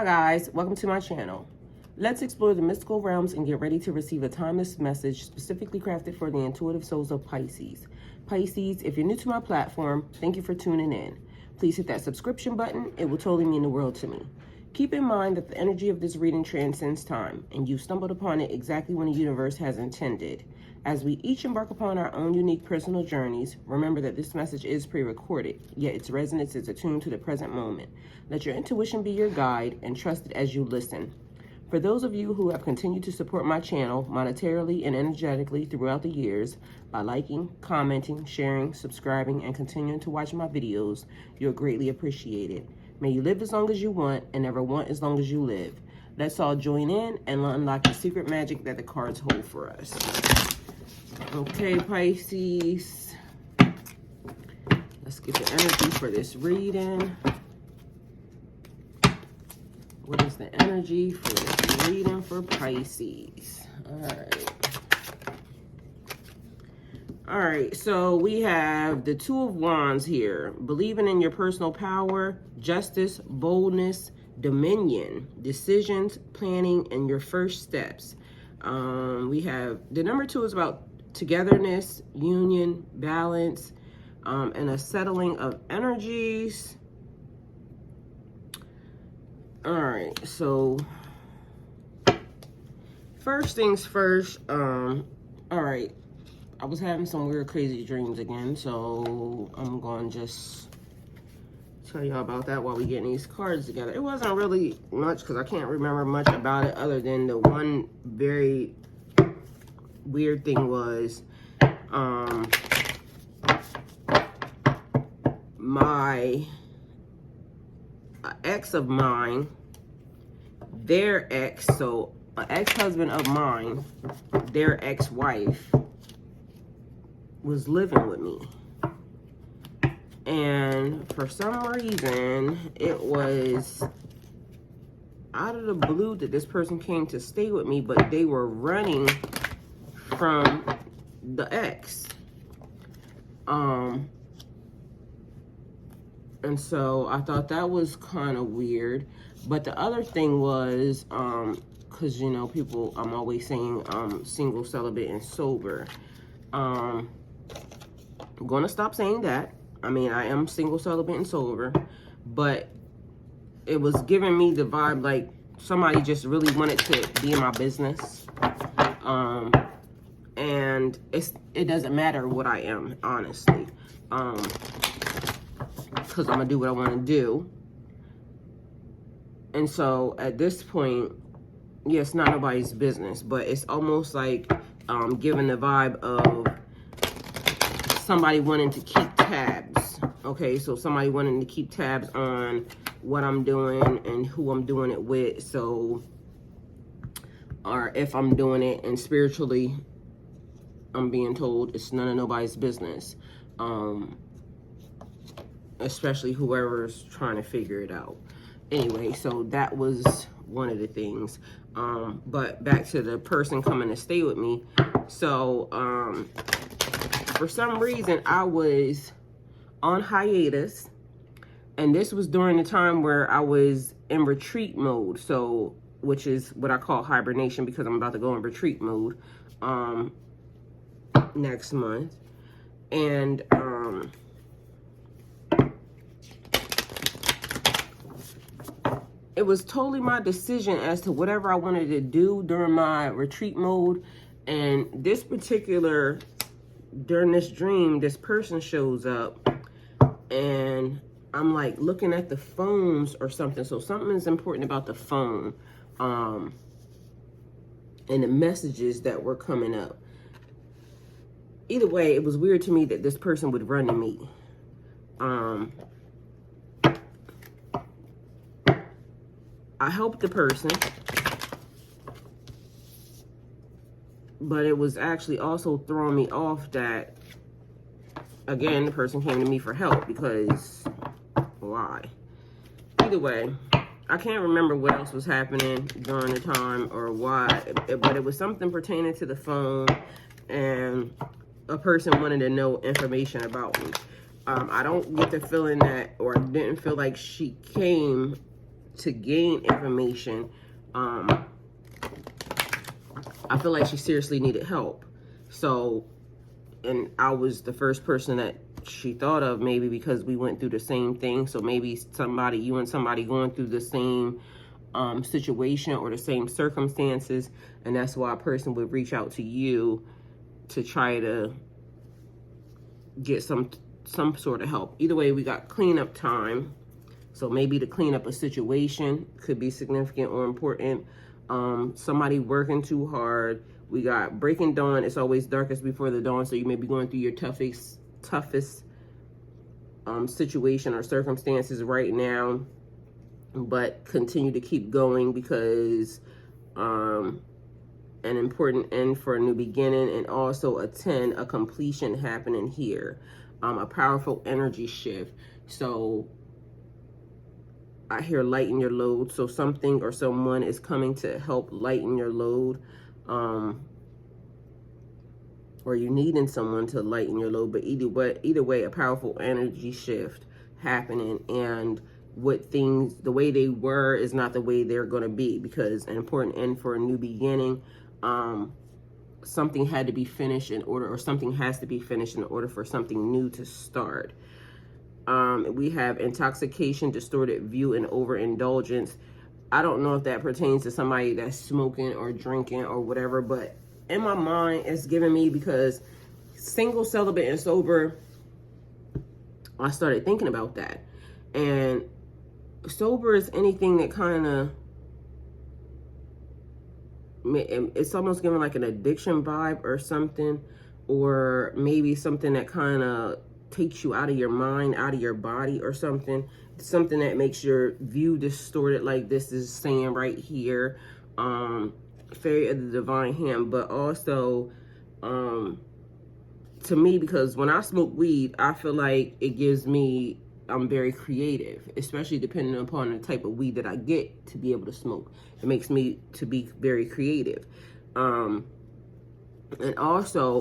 guys, welcome to my channel. Let's explore the mystical realms and get ready to receive a timeless message specifically crafted for the intuitive souls of Pisces. Pisces, if you're new to my platform, thank you for tuning in. Please hit that subscription button. It will totally mean the world to me. Keep in mind that the energy of this reading transcends time, and you stumbled upon it exactly when the universe has intended. As we each embark upon our own unique personal journeys, remember that this message is pre-recorded, yet its resonance is attuned to the present moment. Let your intuition be your guide and trust it as you listen. For those of you who have continued to support my channel monetarily and energetically throughout the years by liking, commenting, sharing, subscribing, and continuing to watch my videos, you're greatly appreciated. May you live as long as you want and never want as long as you live. Let's all join in and unlock the secret magic that the cards hold for us. Okay, Pisces. Let's get the energy for this reading. What is the energy for this reading for Pisces? All right, so we have the Two of Wands here. Believing in your personal power, justice, boldness, dominion, decisions, planning, and your first steps. We have the number 2 is about togetherness, union, balance, and a settling of energies. All right, so first things first. All right, I was having some weird, crazy dreams again, so I'm going to just tell y'all about that while we getting these cards together. It wasn't really much because I can't remember much about it other than the one very weird thing was my ex of mine, their ex, so an ex-husband of mine, their ex-wife was living with me. And for some reason, it was out of the blue that this person came to stay with me, but they were running from the ex. And so I thought that was kind of weird. But the other thing was, because, you know, people, I'm always saying single, celibate, and sober. I'm going to stop saying that. I mean, I am single, celibate, and sober. But it was giving me the vibe like somebody just really wanted to be in my business. And it doesn't matter what I am, honestly. Because I'm going to do what I want to do. And so at this point, yeah, it's not nobody's business, but it's almost like giving the vibe of somebody wanting to keep tabs. Okay, so somebody wanting to keep tabs on what I'm doing and who I'm doing it with. So, or if I'm doing it, and spiritually, I'm being told it's none of nobody's business. Especially whoever's trying to figure it out. Anyway, so that was one of the things. But back to the person coming to stay with me. So, for some reason, I was on hiatus. And this was during the time where I was in retreat mode. So, which is what I call hibernation, because I'm about to go in retreat mode next month. And it was totally my decision as to whatever I wanted to do during my retreat mode. And this particular, during this dream, this person shows up and I'm like looking at the phones or something. So something is important about the phone and the messages that were coming up. Either way, it was weird to me that this person would run to me. I helped the person, but it was actually also throwing me off that, again, the person came to me for help, because why? Either way, I can't remember what else was happening during the time or why, but it was something pertaining to the phone, and a person wanted to know information about me. I don't get the feeling that, or didn't feel like she came to gain information. I feel like she seriously needed help. So, and I was the first person that she thought of, maybe because we went through the same thing. So maybe you and somebody going through the same situation or the same circumstances, and that's why a person would reach out to you to try to get some sort of help. Either way, we got cleanup time. So maybe to clean up a situation could be significant or important. Somebody working too hard. We got breaking dawn. It's always darkest before the dawn. So you may be going through your toughest situation or circumstances right now, but continue to keep going because an important end for a new beginning, and also a 10, a completion happening here, a powerful energy shift. So I hear lighten your load. So something or someone is coming to help lighten your load, or you needing someone to lighten your load. But either way, a powerful energy shift happening, and what things, the way they were is not the way they're going to be, because an important end for a new beginning. Something had to be finished in order, or something has to be finished in order for something new to start. We have intoxication, distorted view, and overindulgence. I don't know if that pertains to somebody that's smoking or drinking or whatever, but in my mind, it's giving me, because single, celibate, and sober, I started thinking about that. And sober is anything that kind of, it's almost giving like an addiction vibe or something, or maybe something that kind of takes you out of your mind, out of your body or something that makes your view distorted, like this is saying right here. Fairy of the divine hand. But also to me, because when I smoke weed, I feel like it gives me, I'm very creative, especially depending upon the type of weed that I get to be able to smoke. It makes me to be very creative. And also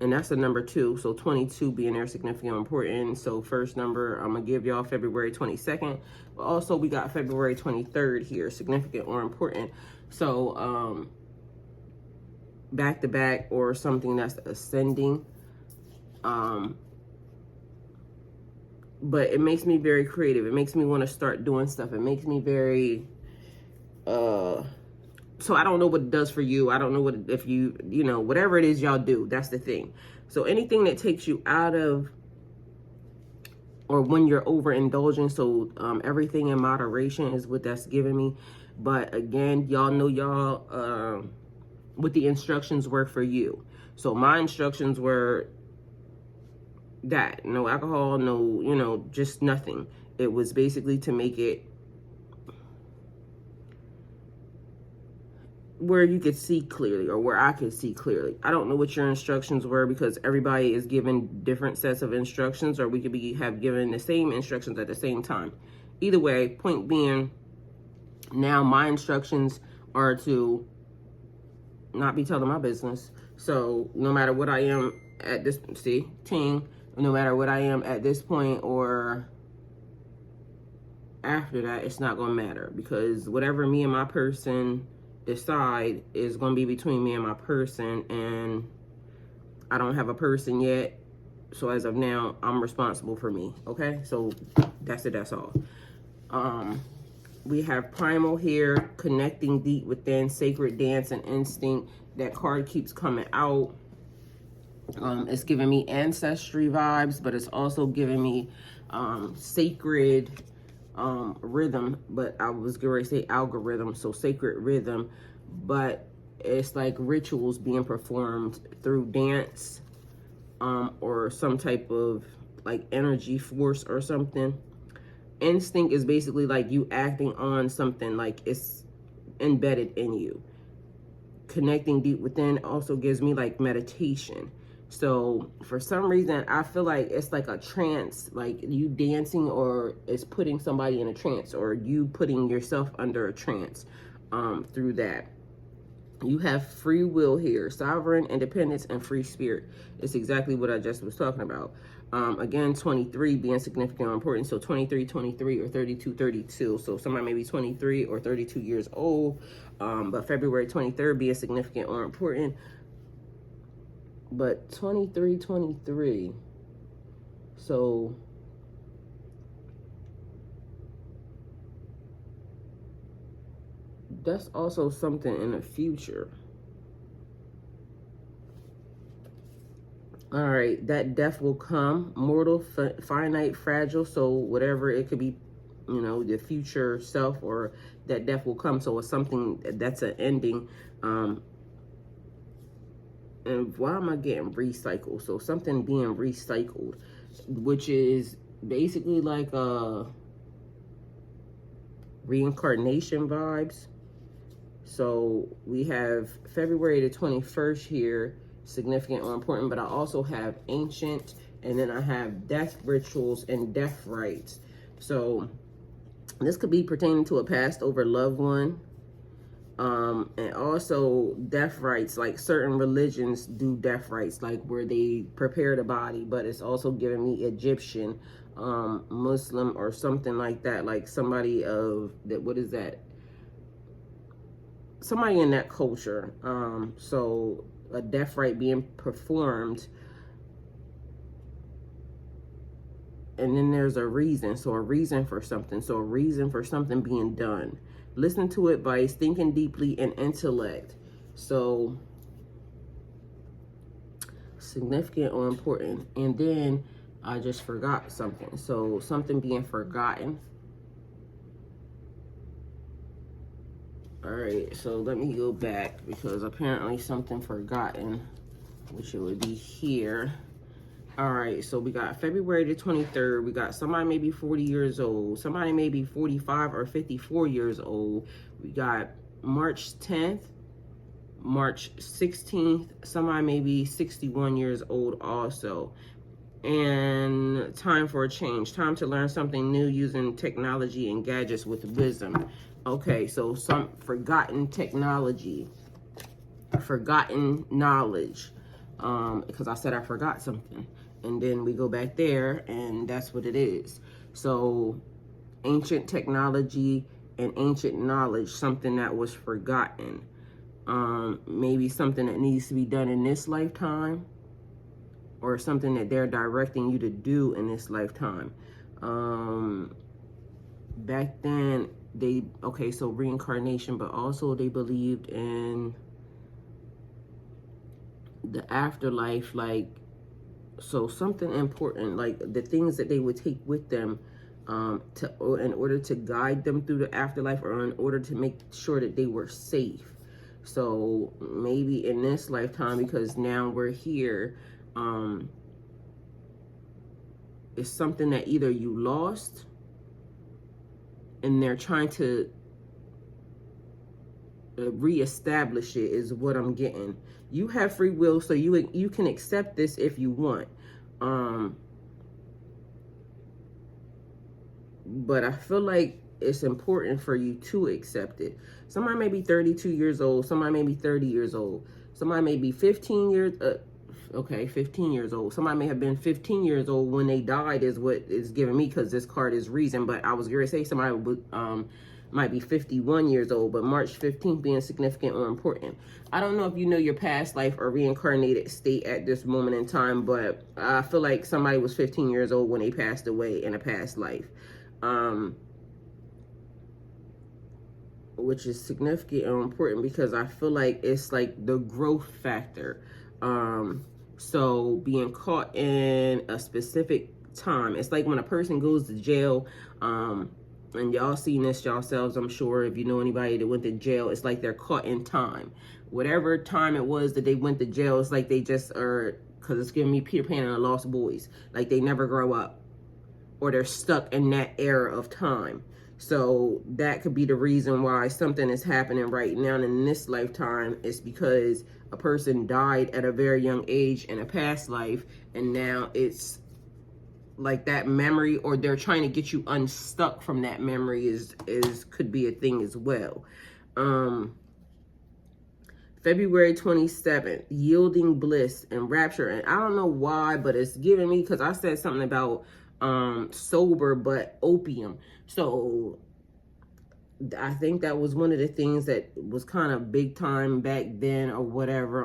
and that's the number 2. So 22 being there, significant, important. So first number, I'm going to give y'all February 22nd. But also we got February 23rd here, significant or important. So back to back, or something that's ascending. But it makes me very creative. It makes me want to start doing stuff. It makes me very, so I don't know what it does for you. I don't know if you know, whatever it is y'all do, that's the thing. So anything that takes you out of, or when you're overindulging, so everything in moderation is what that's giving me. But again, y'all know what the instructions were for you. So my instructions were that no alcohol, no, just nothing. It was basically to make it where you could see clearly, or where I could see clearly. I don't know what your instructions were, because everybody is given different sets of instructions, or we could have given the same instructions at the same time. Either way, point being, now my instructions are to not be telling my business. So no matter what I am at this, no matter what I am at this point or after that, it's not going to matter, because whatever me and my person decide is going to be between me and my person, and I don't have a person yet. So as of now, I'm responsible for me. Okay, so that's it. That's all. We have primal here, connecting deep within, sacred dance and instinct. That card keeps coming out. It's giving me ancestry vibes, but it's also giving me sacred rhythm. But I was going to say algorithm, so sacred rhythm. But it's like rituals being performed through dance, or some type of like energy force or something. Instinct is basically like you acting on something, like it's embedded in you. Connecting deep within also gives me like meditation. So for some reason, I feel like it's like a trance, like you dancing, or it's putting somebody in a trance, or you putting yourself under a trance through that. You have free will here, sovereign, independence, and free spirit. It's exactly what I just was talking about. Again, 23 being significant or important. So 23, 23, or 32, 32. So somebody may be 23 or 32 years old. But February 23rd being significant or important. But 23, 23. So that's also something in the future. All right, that death will come, mortal, finite, fragile. So whatever it could be, you know, the future self, or that death will come. So it's something that's an ending. And why am I getting recycled? So something being recycled, which is basically like reincarnation vibes. So we have February the 21st here, significant or important, but I also have ancient, and then I have death rituals and death rites. So this could be pertaining to a passed over loved one. And also death rites, like certain religions do death rites, like where they prepare the body, but it's also giving me Egyptian, Muslim, or something like that, like somebody of that, what is that? Somebody in that culture. So a death rite being performed, and then there's a reason. So a reason for something. So a reason for something being done. Listen to advice, thinking deeply, and intellect. So significant or important. And then I just forgot something. So something being forgotten. All right, so let me go back, because apparently something forgotten, which it would be here. All right, so we got February the 23rd. We got somebody maybe 40 years old. Somebody maybe 45 or 54 years old. We got March 10th, March 16th. Somebody maybe 61 years old also. And time for a change. Time to learn something new using technology and gadgets with wisdom. Okay, so some forgotten technology, forgotten knowledge, because I said I forgot something. And then we go back there, and that's what it is. So ancient technology and ancient knowledge, something that was forgotten. Maybe something that needs to be done in this lifetime, or something that they're directing you to do in this lifetime. Back then, so reincarnation, but also they believed in the afterlife, like, so something important, like the things that they would take with them in order to guide them through the afterlife, or in order to make sure that they were safe. So maybe in this lifetime, because now we're here, it's something that either you lost, and they're trying to reestablish it, is what I'm getting. You have free will, so you can accept this if you want. But I feel like it's important for you to accept it. Somebody may be 32 years old. Somebody may be 30 years old. Somebody may be 15 years 15 years old. Somebody may have been 15 years old when they died, is what is giving me, because this card is reason. But I was going to say somebody would, might be 51 years old, but March 15th being significant or important. I don't know if you know your past life or reincarnated state at this moment in time, but I feel like somebody was 15 years old when they passed away in a past life. Which is significant and important, because I feel like it's like the growth factor. So being caught in a specific time, it's like when a person goes to jail, and y'all seen this yourselves, I'm sure, if you know anybody that went to jail, it's like they're caught in time. Whatever time it was that they went to jail, it's like they just are, because it's giving me Peter Pan and the Lost Boys, like they never grow up, or they're stuck in that era of time. So that could be the reason why something is happening right now in this lifetime. Is because a person died at a very young age in a past life, and now it's like that memory, or they're trying to get you unstuck from that memory, is could be a thing as well. February 27th, yielding bliss and rapture. And I don't know why, but it's giving me, because I said something about sober but opium. So I think that was one of the things that was kind of big time back then or whatever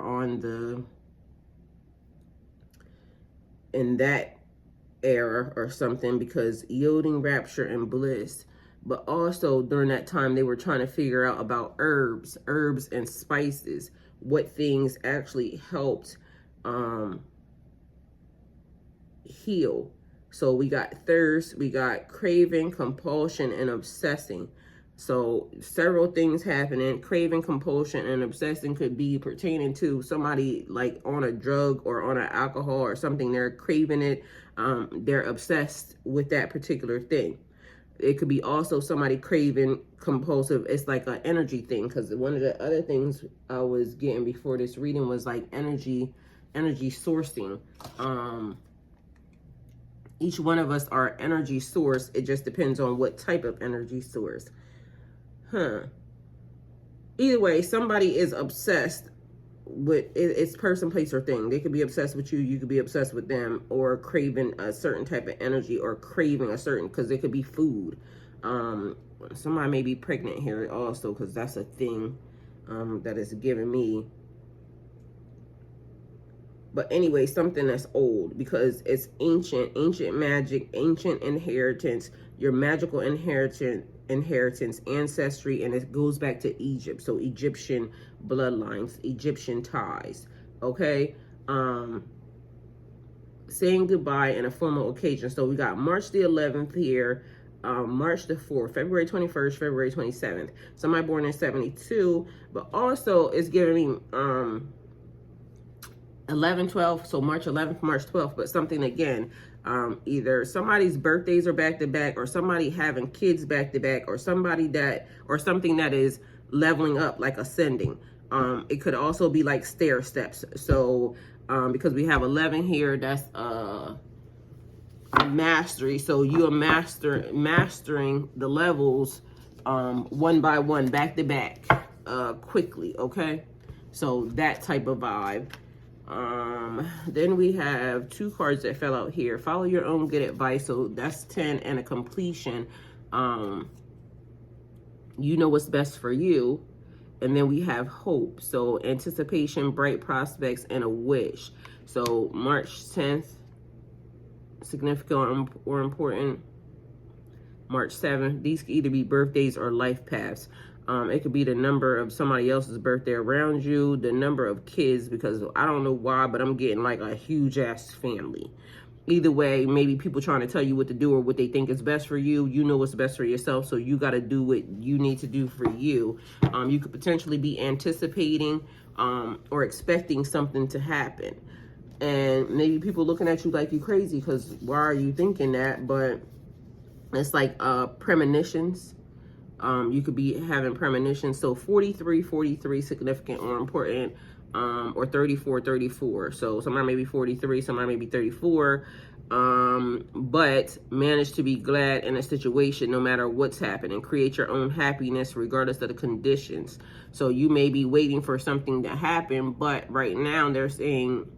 in that era or something, because yielding rapture and bliss. But also during that time, they were trying to figure out about herbs and spices, what things actually helped heal. So we got thirst, we got craving, compulsion, and obsessing. So several things happening. Craving, compulsion, and obsessing could be pertaining to somebody like on a drug or on an alcohol or something. They're craving it. They're obsessed with that particular thing. It could be also somebody craving, compulsive. It's like an energy thing, because one of the other things I was getting before this reading was like energy sourcing. Each one of us are energy source. It just depends on what type of energy source. Either way, somebody is obsessed with it's person, place, or thing. They could be obsessed with you. You could be obsessed with them, or craving a certain type of energy, or craving a certain, because it could be food. Somebody may be pregnant here also, because that's a thing that is giving me. But anyway, something that's old, because it's ancient magic, ancient inheritance, your magical inheritance, ancestry, and it goes back to Egypt. So Egyptian bloodlines, Egyptian ties. Okay. Saying goodbye in a formal occasion. So we got March the 11th here, March the 4th, February 21st, February 27th. Somebody born in 72, but also it's giving me 11, 12, so March 11th, March 12th, but something again, either somebody's birthdays are back to back, or somebody having kids back to back, or something that is leveling up, like ascending. It could also be like stair steps. So because we have 11 here, that's mastery. So you are mastering the levels one by one, back to back, quickly. Okay, so that type of vibe. Then we have two cards that fell out here. Follow your own good advice. So that's 10, and a completion. You know what's best for you. And then we have hope. So anticipation, bright prospects, and a wish. So March 10th, significant or important. March 7th, these could either be birthdays or life paths. It could be the number of somebody else's birthday around you, the number of kids, because I don't know why, but I'm getting like a huge ass family. Either way, maybe people trying to tell you what to do or what they think is best for you. You know what's best for yourself, so you got to do what you need to do for you. You could potentially be anticipating or expecting something to happen. And maybe people looking at you like you crazy, because why are you thinking that? But it's like premonitions. You could be having premonitions. So 43, significant or important, or 34. So somebody may be 43, somebody may be 34, but manage to be glad in a situation no matter what's happening. Create your own happiness regardless of the conditions. So you may be waiting for something to happen, but right now they're saying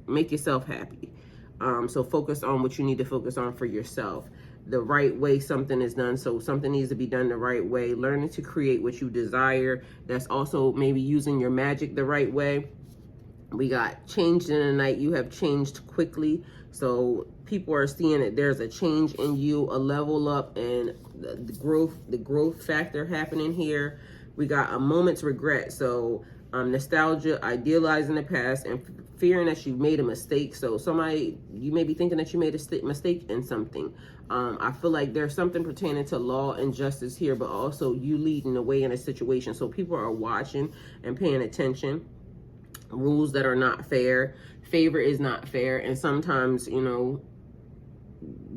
make yourself happy. So focus on what you need to focus on for yourself. The right way something is done. So something needs to be done the right way. Learning to create what you desire. That's also maybe using your magic the right way. We got changed in the night. You have changed quickly. So people are seeing that there's a change in you, a level up, and the growth factor happening here. We got a moment's regret. So nostalgia, idealizing the past, and fearing that you made a mistake. So you may be thinking that you made a mistake in something. I feel like there's something pertaining to law and justice here, but also you leading the way in a situation. So people are watching and paying attention. Rules that are not fair. Favor is not fair. And sometimes,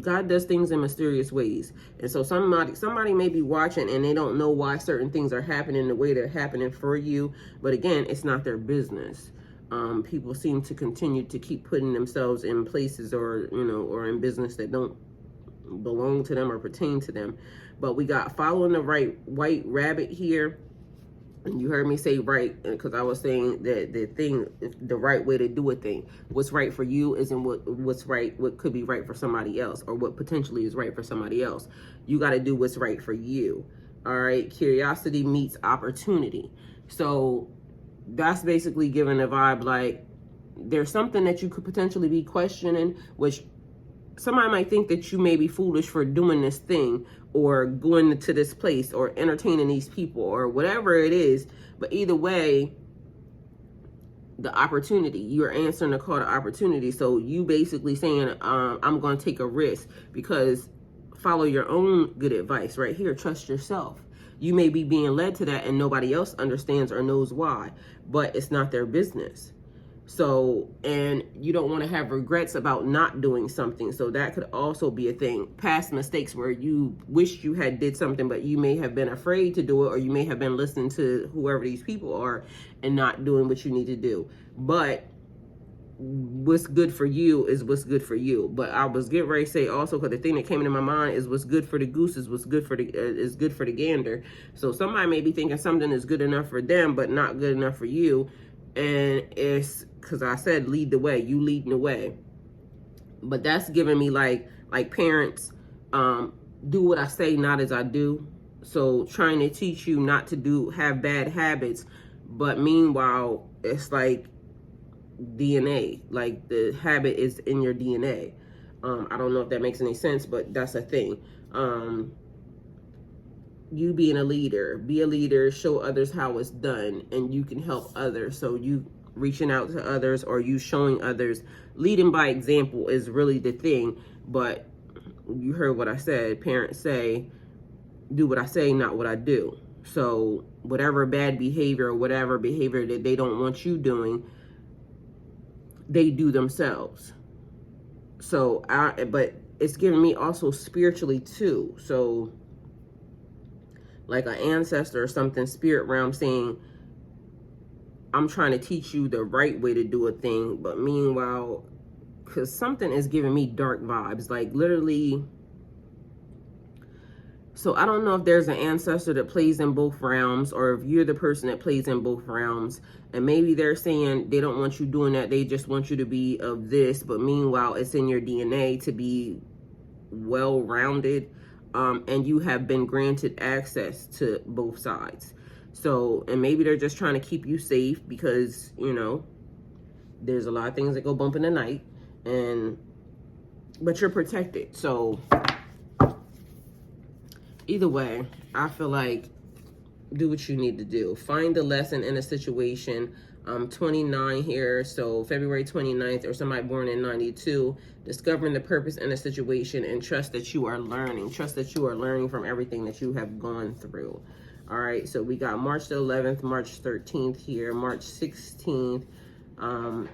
God does things in mysterious ways. And so somebody may be watching and they don't know why certain things are happening the way they're happening for you. But again, it's not their business. People seem to continue to keep putting themselves in places or in business that don't belong to them or pertain to them. But we got following the right white rabbit here. And you heard me say right, because I was saying that the right way to do a thing. What's right for you isn't what's right, what could be right for somebody else, or what potentially is right for somebody else. You got to do what's right for you. All right. Curiosity meets opportunity. So that's basically giving a vibe like there's something that you could potentially be questioning, which somebody might think that you may be foolish for doing this thing or going to this place or entertaining these people or whatever it is. But either way, the opportunity, you're answering the call to opportunity. So you basically saying, I'm going to take a risk, because follow your own good advice right here. Trust yourself. You may be being led to that and nobody else understands or knows why, but it's not their business. So, and you don't want to have regrets about not doing something. So that could also be a thing. Past mistakes where you wish you had did something, but you may have been afraid to do it, or you may have been listening to whoever these people are and not doing what you need to do. But what's good for you is what's good for you. But I was getting ready to say also, because the thing that came into my mind is what's good for the goose is what's good for the is good for the gander. So somebody may be thinking something is good enough for them, but not good enough for you. And it's because I said lead the way, you leading the way. But that's giving me like parents, do what I say, not as I do. So trying to teach you not to have bad habits, but meanwhile, it's like DNA, like the habit is in your DNA. I don't know if that makes any sense, but that's a thing. You being a leader, be a leader, show others how it's done, and you can help others. So you reaching out to others, or you showing others, leading by example is really the thing. But you heard what I said. Parents say, do what I say, not what I do. So whatever bad behavior or whatever behavior that they don't want you doing, they do themselves. So but it's giving me also spiritually too. So like an ancestor or something, spirit realm saying, I'm trying to teach you the right way to do a thing. But meanwhile, because something is giving me dark vibes, like literally. So I don't know if there's an ancestor that plays in both realms, or if you're the person that plays in both realms. And maybe they're saying they don't want you doing that. They just want you to be of this. But meanwhile, it's in your DNA to be well-rounded. And you have been granted access to both sides. So, and maybe they're just trying to keep you safe because, you know, there's a lot of things that go bump in the night, but you're protected. So either way, I feel like do what you need to do. Find the lesson in a situation. 29 here, so February 29th, or somebody born in 92, discovering the purpose in a situation, and trust that you are learning. Trust that you are learning from everything that you have gone through. All right, so we got March the 11th, March 13th here, March 16th,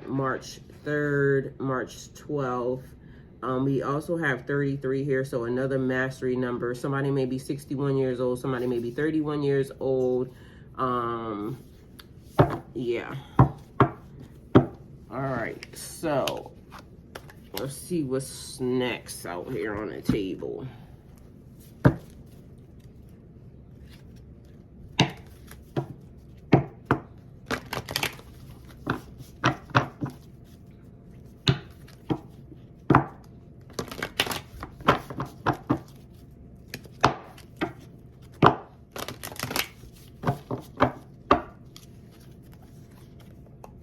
March 3rd, March 12th. We also have 33 here, so another mastery number. Somebody may be 61 years old, somebody may be 31 years old. Yeah. All right, so let's see what's next out here on the table.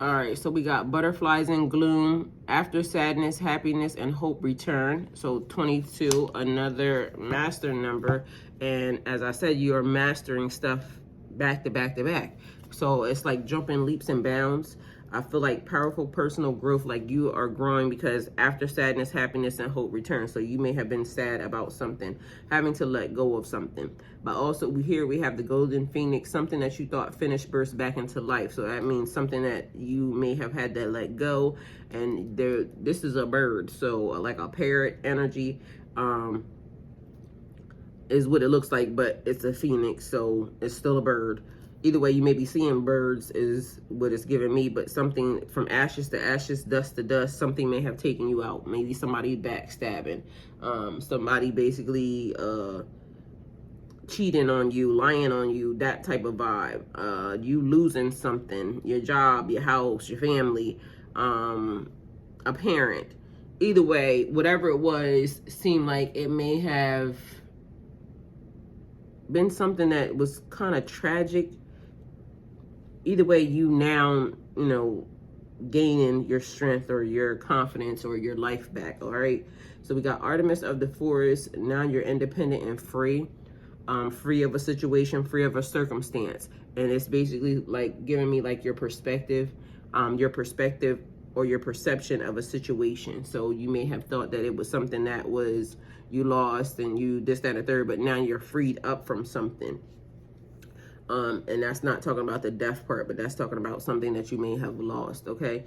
All right, so we got butterflies and gloom, after sadness, happiness, and hope return. So 22, another master number. And as I said, you are mastering stuff back to back to back. So it's like jumping leaps and bounds. I feel like powerful personal growth, like you are growing, because after sadness, happiness, and hope return. So you may have been sad about something, having to let go of something. But also here we have the golden phoenix, something that you thought finished burst back into life. So that means something that you may have had to let go. And this is a bird, so like a parrot energy is what it looks like, but it's a phoenix, so it's still a bird. Either way, you may be seeing birds is what it's giving me, but something from ashes to ashes, dust to dust, something may have taken you out. Maybe somebody backstabbing, somebody basically cheating on you, lying on you, that type of vibe. You losing something, your job, your house, your family, a parent. Either way, whatever it was, seemed like it may have been something that was kind of tragic. Either way, you now, gaining your strength or your confidence or your life back, all right? So we got Artemis of the Forest. Now you're independent and free. Free of a situation, free of a circumstance. And it's basically like giving me like your perspective or your perception of a situation. So you may have thought that it was something that was you lost and you this, that, and the third, but now you're freed up from something. And that's not talking about the death part, but that's talking about something that you may have lost, okay?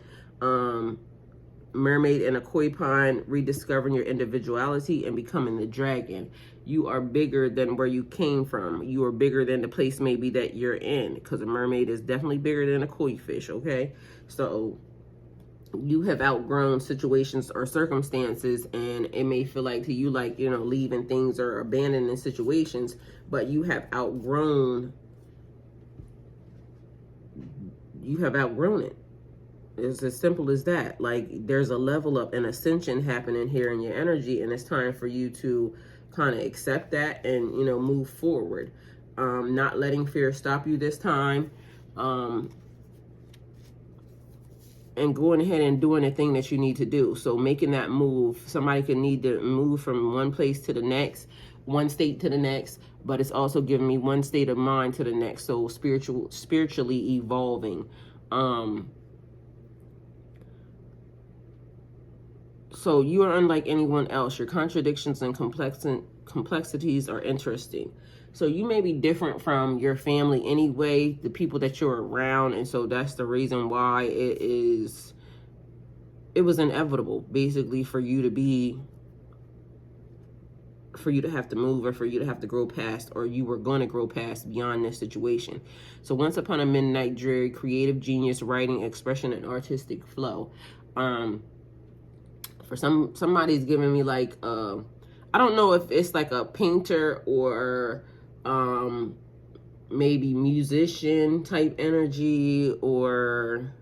Mermaid in a koi pond, rediscovering your individuality and becoming the dragon. You are bigger than where you came from. You are bigger than the place maybe that you're in, because a mermaid is definitely bigger than a koi fish, okay? So you have outgrown situations or circumstances, and it may feel like to you like, leaving things or abandoning situations, but you have outgrown it. It's as simple as that. Like, there's a level up and ascension happening here in your energy, and it's time for you to kind of accept that and, move forward. Not letting fear stop you this time. And going ahead and doing the thing that you need to do. So making that move. Somebody could need to move from one place to the next, one state to the next, but it's also giving me one state of mind to the next. So spiritually evolving. So you are unlike anyone else. Your contradictions and complexities are interesting. So you may be different from your family anyway, the people that you're around. And so that's the reason why it was inevitable, basically, for you to have to move, or for you to have to grow past, or you were going to grow past beyond this situation. So once upon a midnight dreary, creative genius, writing, expression, and artistic flow. For somebody's giving me like, I don't know if it's like a painter or maybe musician type energy, or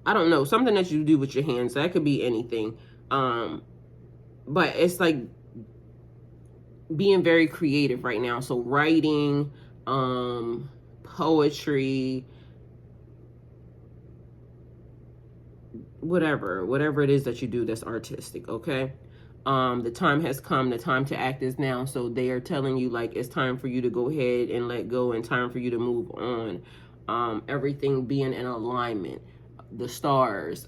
I don't know, something that you do with your hands. That could be anything. But it's like being very creative right now. So writing, poetry, whatever it is that you do that's artistic, okay? The time has come. The time to act is now. So they are telling you, like, it's time for you to go ahead and let go, and time for you to move on. Everything being in alignment. The stars,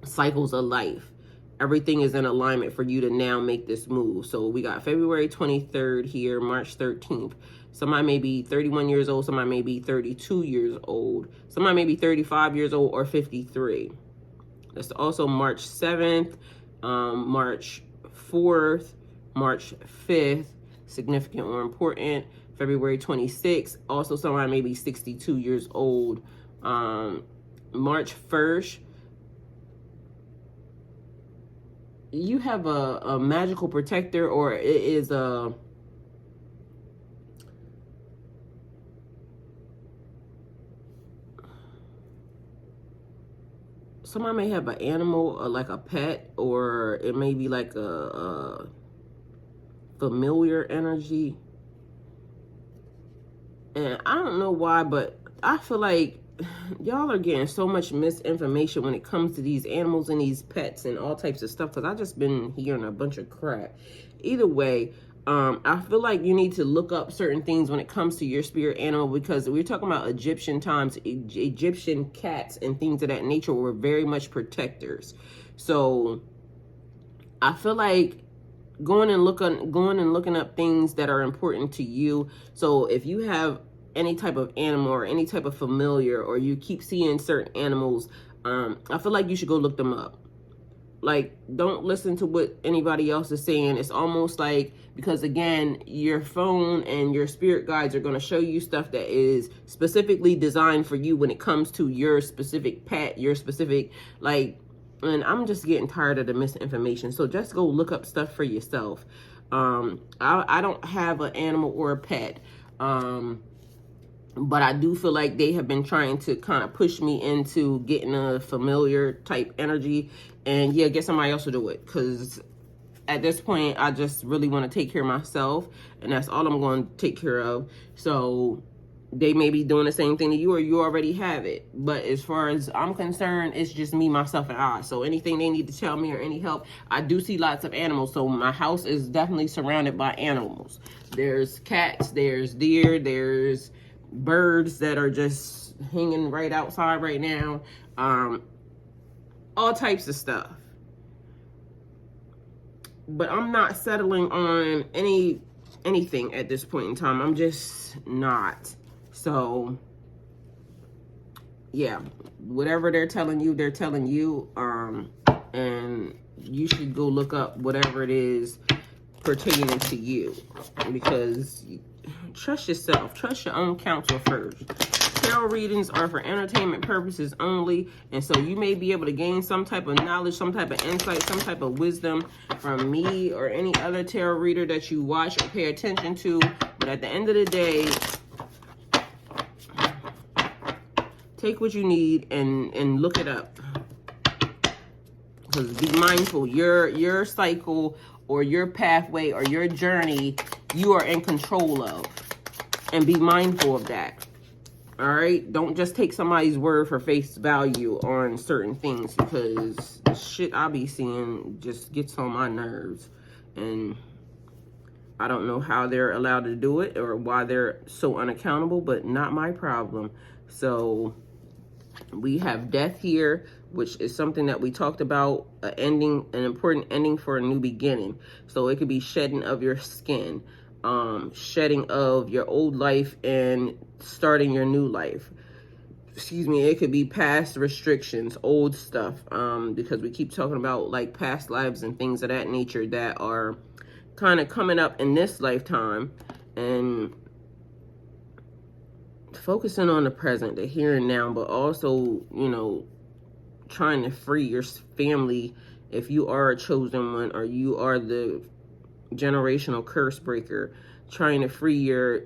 cycles of life. Everything is in alignment for you to now make this move. So we got February 23rd here, March 13th. Somebody may be 31 years old. Somebody may be 32 years old. Somebody may be 35 years old or 53. That's also March 7th, March 4th, March 5th, significant or important. February 26th, also somebody may be 62 years old. March 1st, you have a magical protector, or it is a somebody may have an animal, or like a pet, or it may be like a familiar energy. And I don't know why, but I feel like y'all are getting so much misinformation when it comes to these animals and these pets and all types of stuff, because I've just been hearing a bunch of crap. Either way, I feel like you need to look up certain things when it comes to your spirit animal, because we're talking about Egyptian times. Egyptian cats and things of that nature were very much protectors. So I feel like going and looking up things that are important to you. So if you have any type of animal or any type of familiar, or you keep seeing certain animals, I feel like you should go look them up. Like, don't listen to what anybody else is saying. It's almost like, because again, your phone and your spirit guides are going to show you stuff that is specifically designed for you when it comes to your specific pet, your specific, like, and I'm just getting tired of the misinformation. So just go look up stuff for yourself. I don't have an animal or a pet. But I do feel like they have been trying to kind of push me into getting a familiar type energy. And yeah, get somebody else to do it. Because at this point, I just really want to take care of myself. And that's all I'm going to take care of. So they may be doing the same thing to you, or you already have it. But as far as I'm concerned, it's just me, myself, and I. So anything they need to tell me or any help, I do see lots of animals. So my house is definitely surrounded by animals. There's cats, there's deer, there's birds that are just hanging right outside right now. All types of stuff. But I'm not settling on anything at this point in time. I'm just not. So yeah, whatever they're telling you, they're telling you. And you should go look up whatever it is pertaining to you, because trust yourself. Trust your own counsel first. Tarot readings are for entertainment purposes only, and so you may be able to gain some type of knowledge, some type of insight, some type of wisdom from me or any other tarot reader that you watch or pay attention to. But at the end of the day, take what you need and look it up. Because be mindful, your cycle or your pathway or your journey, you are in control of. And be mindful of that. All right? Don't just take somebody's word for face value on certain things, because the shit I be seeing just gets on my nerves. And I don't know how they're allowed to do it or why they're so unaccountable, but not my problem. So we have death here, which is something that we talked about, an important ending for a new beginning. So it could be shedding of your skin, shedding of your old life and starting your new life. Excuse me, it could be past restrictions, old stuff, because we keep talking about like past lives and things of that nature that are kind of coming up in this lifetime. And focusing on the present, the here and now, but also, you know, trying to free your family if you are a chosen one or you are the generational curse breaker, trying to free your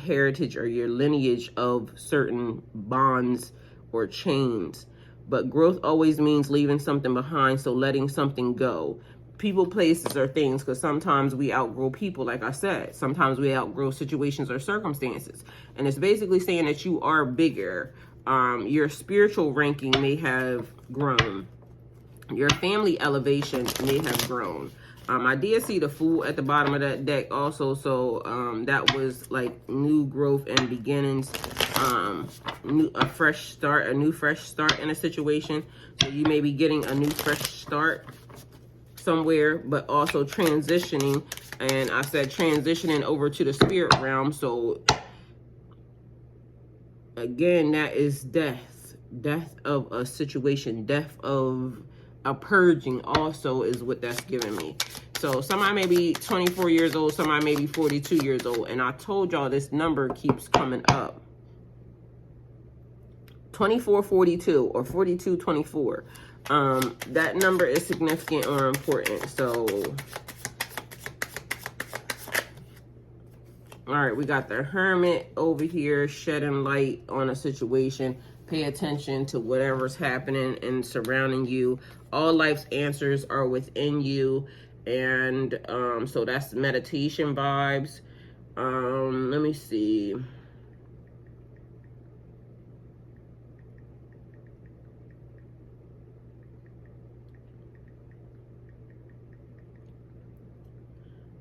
heritage or your lineage of certain bonds or chains. But growth always means leaving something behind, so letting something go. People, places, or things, because sometimes we outgrow people, like I said. Sometimes we outgrow situations or circumstances. And it's basically saying that you are bigger. Your spiritual ranking may have grown. Your family elevation may have grown. I did see the Fool at the bottom of that deck also, so that was like new growth and beginnings, a new fresh start in a situation. So you may be getting a new fresh start somewhere, but also transitioning. And I said transitioning over to the spirit realm. So again, that is death of a situation, death of a purging also is what that's giving me. So somebody may be 24 years old, somebody may be 42 years old, and I told y'all this number keeps coming up. 2442 or 4224. That number is significant or important. So all right, we got the Hermit over here shedding light on a situation. Pay attention to whatever's happening and surrounding you. All life's answers are within you. And so that's meditation vibes. Let me see.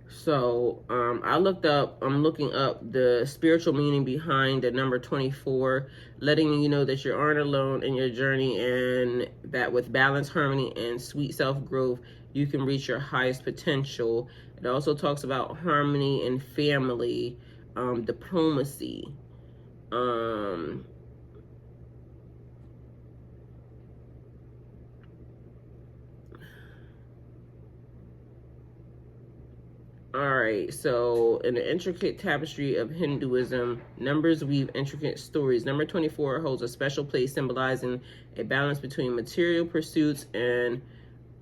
So I'm looking up the spiritual meaning behind the number 24, letting you know that you aren't alone in your journey, and that with balance, harmony, and sweet self-growth, you can reach your highest potential. It also talks about harmony and family, diplomacy. All right, so in the intricate tapestry of Hinduism, numbers weave intricate stories. Number 24 holds a special place, symbolizing a balance between material pursuits and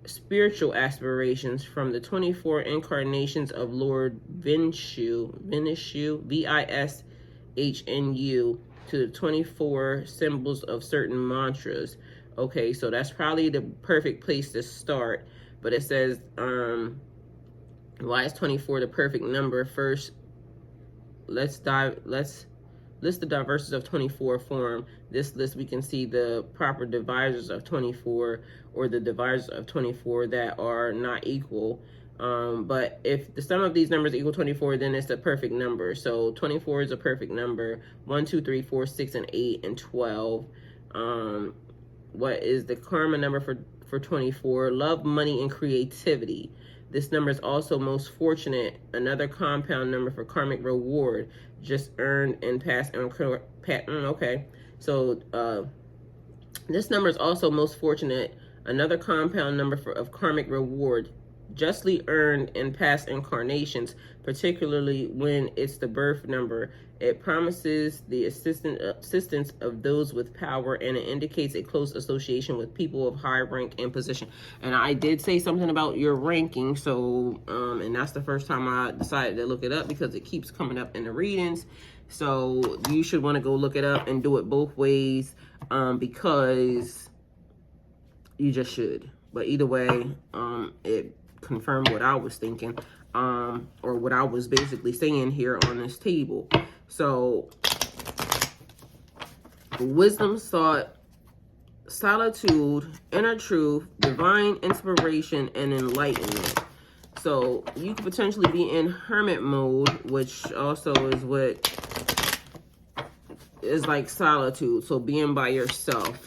spiritual aspirations from the 24 incarnations of Lord Vishnu, Vishnu, to the 24 symbols of certain mantras. Okay, so that's probably the perfect place to start. But it says, why is 24 the perfect number? First, let's list the divisors of 24 form. This list, we can see the proper divisors of 24, or the divisors of 24 that are not equal. But if the sum of these numbers equal 24, then it's a perfect number. So 24 is a perfect number. 1, 2, 3, 4, 6, and 8, and 12. What is the karma number for 24? Love, money, and creativity. This number is also most fortunate. Another compound number for karmic reward, just earned and passed on. Okay, so this number is also most fortunate. Another compound number of karmic reward, justly earned in past incarnations, particularly when it's the birth number. It promises the assistance of those with power, and it indicates a close association with people of high rank and position. And I did say something about your ranking, so and that's the first time I decided to look it up, because it keeps coming up in the readings. So you should want to go look it up and do it both ways, because you just should. But either way, it confirmed what I was thinking, or what I was basically saying here on this table. So wisdom, thought, solitude, inner truth, divine inspiration, and enlightenment. So you could potentially be in hermit mode, which also is what is like solitude. So being by yourself,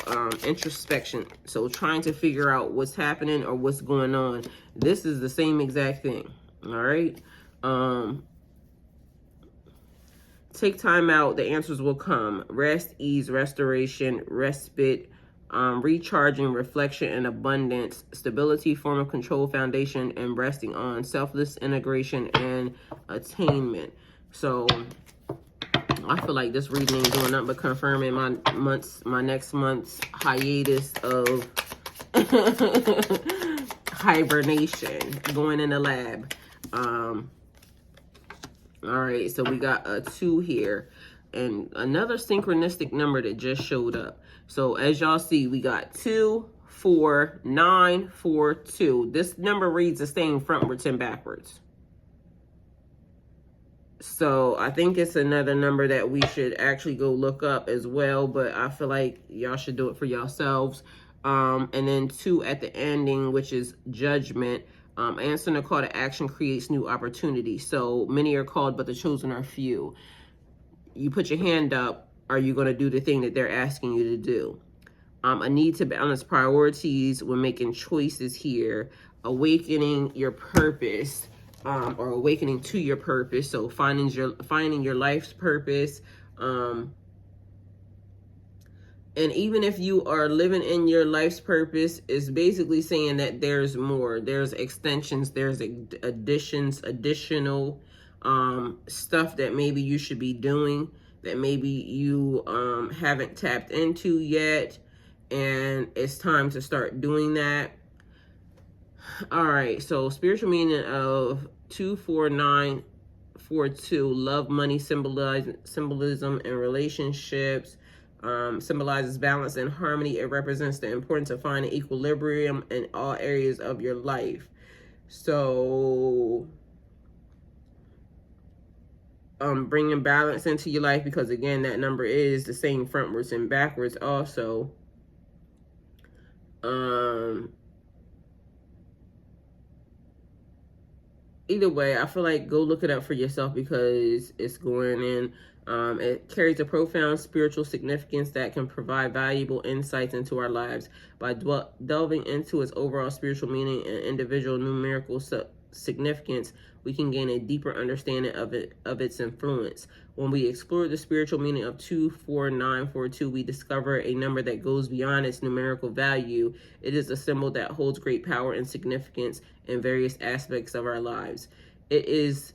introspection. So trying to figure out what's happening or what's going on. This is the same exact thing. All right. Take time out. The answers will come. Rest, ease, restoration, respite, recharging, reflection, and abundance, stability, form of control, foundation, and resting on, selfless integration, and attainment. So I feel like this reading ain't doing nothing but confirming my next month's hiatus of hibernation, going in the lab. All right, so we got a 2 here, and another synchronistic number that just showed up. So as y'all see, we got 2, 4, 9, 4, 2. This number reads the same frontwards and backwards. So I think it's another number that we should actually go look up as well, but I feel like y'all should do it for yourselves. And then 2 at the ending, which is judgment. Answering a call to action creates new opportunities. So many are called, but the chosen are few. You put your hand up. Are you going to do the thing that they're asking you to do? A need to balance priorities when making choices here. Awakening your purpose, or awakening to your purpose. So finding your life's purpose. And even if you are living in your life's purpose, it's basically saying that there's more. There's extensions, there's additions, additional stuff that maybe you should be doing, that maybe you haven't tapped into yet. And it's time to start doing that. All right, so spiritual meaning of 24942, love, money, symbolism, and relationships. Symbolizes balance and harmony. It represents the importance of finding equilibrium in all areas of your life. So bringing balance into your life, because again, that number is the same frontwards and backwards also. Either way, I feel like go look it up for yourself, because it's going in. It carries a profound spiritual significance that can provide valuable insights into our lives. By delving into its overall spiritual meaning and individual numerical significance, we can gain a deeper understanding of its influence. When we explore the spiritual meaning of 24942, we discover a number that goes beyond its numerical value. It is a symbol that holds great power and significance in various aspects of our lives. It is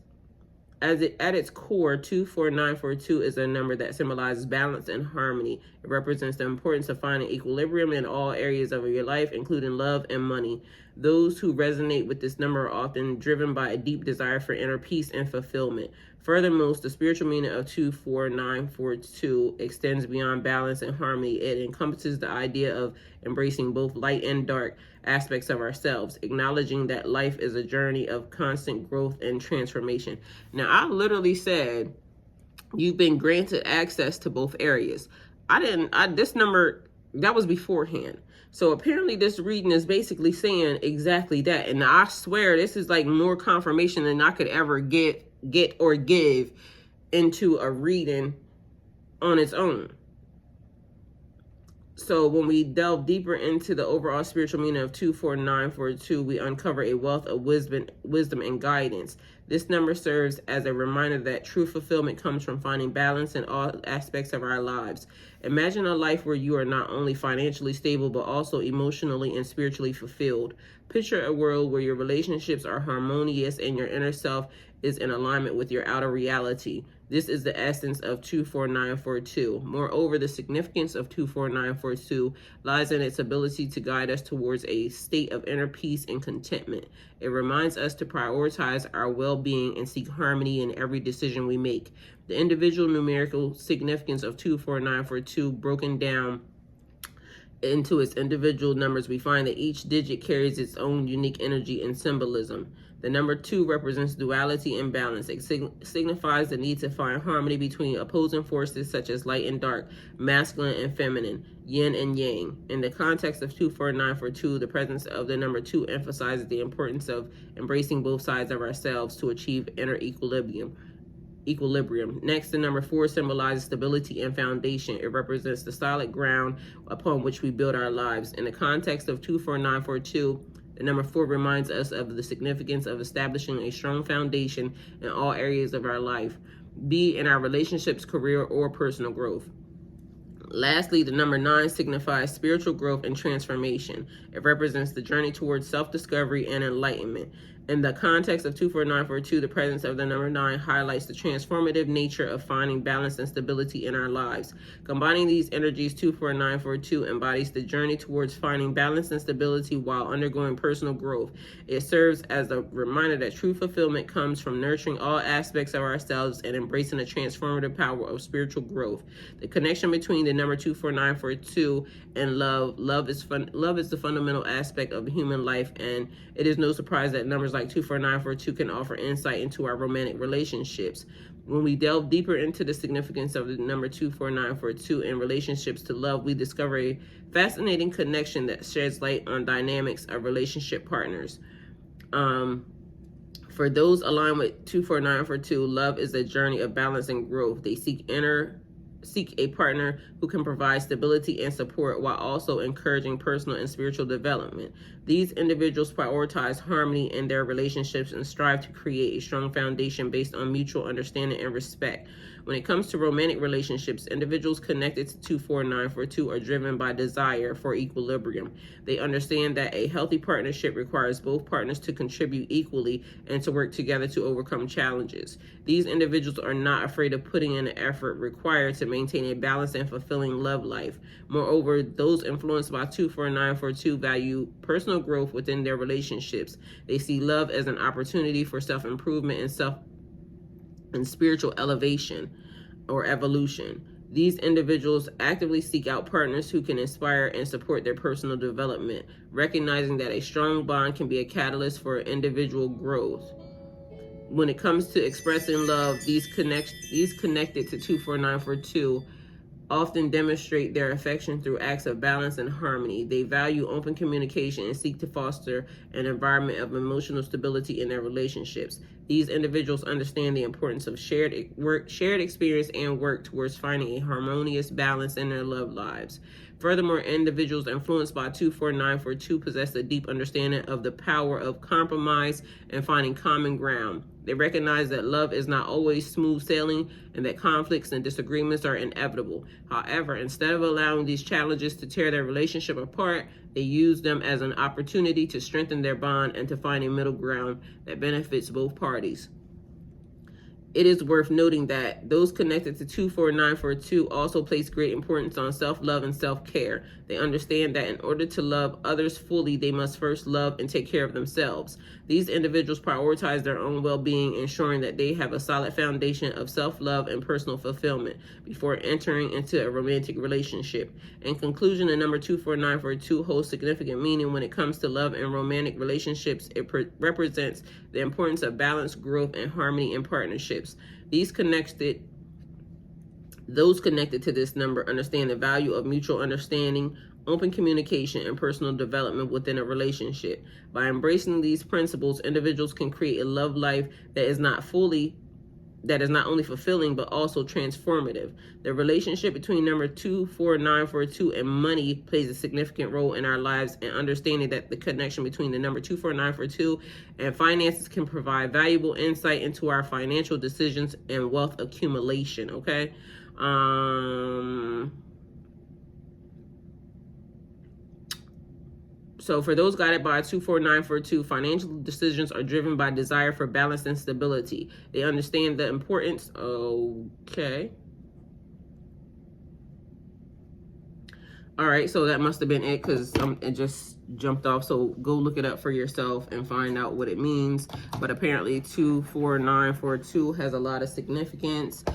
At its core, 24942 is a number that symbolizes balance and harmony. It represents the importance of finding equilibrium in all areas of your life, including love and money. Those who resonate with this number are often driven by a deep desire for inner peace and fulfillment. Furthermore, the spiritual meaning of 24942 extends beyond balance and harmony. It encompasses the idea of embracing both light and dark aspects of ourselves, acknowledging that life is a journey of constant growth and transformation. Now, I literally said you've been granted access to both areas. This number, that was beforehand. So apparently this reading is basically saying exactly that. And I swear this is like more confirmation than I could ever get or give into a reading on its own. So when we delve deeper into the overall spiritual meaning of 24942, we uncover a wealth of wisdom and guidance. This number serves as a reminder that true fulfillment comes from finding balance in all aspects of our lives. Imagine a life where you are not only financially stable, but also emotionally and spiritually fulfilled. Picture a world where your relationships are harmonious and your inner self is in alignment with your outer reality. This is the essence of 24942. Moreover, the significance of 24942 lies in its ability to guide us towards a state of inner peace and contentment. It reminds us to prioritize our well-being and seek harmony in every decision we make. The individual numerical significance of 24942 broken down into its individual numbers, we find that each digit carries its own unique energy and symbolism. The number 2 represents duality and balance. It signifies the need to find harmony between opposing forces such as light and dark, masculine and feminine, yin and yang. In the context of 24942, the presence of the number 2 emphasizes the importance of embracing both sides of ourselves to achieve inner equilibrium. Next, the number 4 symbolizes stability and foundation. It represents the solid ground upon which we build our lives. In the context of 24942, the number 4 reminds us of the significance of establishing a strong foundation in all areas of our life, be it in our relationships, career, or personal growth. Lastly, the number 9 signifies spiritual growth and transformation. It represents the journey towards self-discovery and enlightenment. In the context of 24942, the presence of the number 9 highlights the transformative nature of finding balance and stability in our lives. Combining these energies, 24942 embodies the journey towards finding balance and stability while undergoing personal growth. It serves as a reminder that true fulfillment comes from nurturing all aspects of ourselves and embracing the transformative power of spiritual growth. The connection between the number 24942 and love is the fundamental aspect of human life, and it is no surprise that numbers like 24942 can offer insight into our romantic relationships. When we delve deeper into the significance of the number 24942 in relationships to love, we discover a fascinating connection that sheds light on dynamics of relationship partners. For those aligned with 24942, love is a journey of balance and growth. They seek a partner who can provide stability and support while also encouraging personal and spiritual development. These individuals prioritize harmony in their relationships and strive to create a strong foundation based on mutual understanding and respect. When it comes to romantic relationships, individuals connected to 24942 are driven by desire for equilibrium. They understand that a healthy partnership requires both partners to contribute equally and to work together to overcome challenges. These individuals are not afraid of putting in the effort required to maintain a balanced and fulfilling love life. Moreover, those influenced by 24942 value personal growth within their relationships. They see love as an opportunity for self-improvement and spiritual elevation or evolution. These individuals actively seek out partners who can inspire and support their personal development, recognizing that a strong bond can be a catalyst for individual growth. When it comes to expressing love, these connected to 24942 often demonstrate their affection through acts of balance and harmony. They value open communication and seek to foster an environment of emotional stability in their relationships. These individuals understand the importance of shared experience and work towards finding a harmonious balance in their love lives. Furthermore, individuals influenced by 24942 possess a deep understanding of the power of compromise and finding common ground. They recognize that love is not always smooth sailing and that conflicts and disagreements are inevitable. However, instead of allowing these challenges to tear their relationship apart, they use them as an opportunity to strengthen their bond and to find a middle ground that benefits both parties. it is worth noting that those connected to 24942 also place great importance on self-love and self-care. They understand that in order to love others fully, they must first love and take care of themselves. These individuals prioritize their own well-being, ensuring that they have a solid foundation of self-love and personal fulfillment before entering into a romantic relationship. In conclusion, the number 24942 holds significant meaning when it comes to love and romantic relationships. It represents the importance of balance, growth, and harmony in partnerships. Those connected to this number understand the value of mutual understanding, open communication, and personal development within a relationship. By embracing these principles, individuals can create a love life that is not only fulfilling, but also transformative. The relationship between number 24942 and money plays a significant role in our lives, and understanding that the connection between the number 24942 and finances can provide valuable insight into our financial decisions and wealth accumulation, okay? So for those guided by 24942, financial decisions are driven by desire for balance and stability. They understand the importance. Okay. All right, so that must have been it, because it just jumped off. So go look it up for yourself and find out what it means. But apparently 24942 has a lot of significance,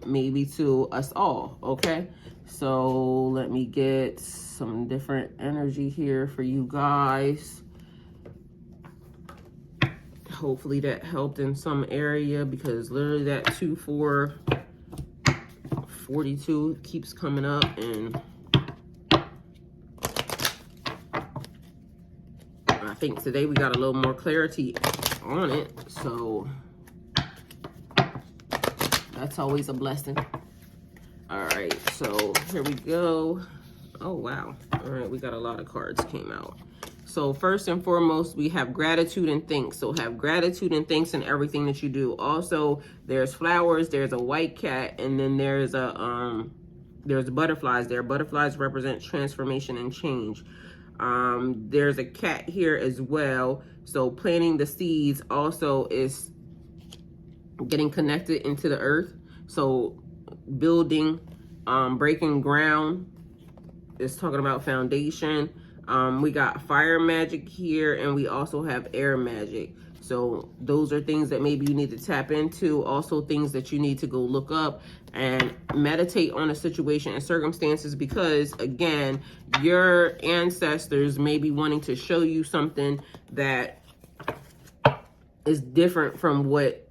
maybe to us all, okay? So let me get some different energy here for you guys. Hopefully that helped in some area, because literally that 2442 keeps coming up, and I think today we got a little more clarity on it, so that's always a blessing. All right, so here we go. Oh, wow. All right, we got a lot of cards came out. So first and foremost, we have gratitude and thanks. So have gratitude and thanks in everything that you do. Also, there's flowers, there's a white cat, and then there's butterflies there. Butterflies represent transformation and change. There's a cat here as well. So planting the seeds also is getting connected into the earth. So building, breaking ground is talking about foundation. We got fire magic here, and we also have air magic. So those are things that maybe you need to tap into. Also things that you need to go look up and meditate on a situation and circumstances, because again, your ancestors may be wanting to show you something that is different from what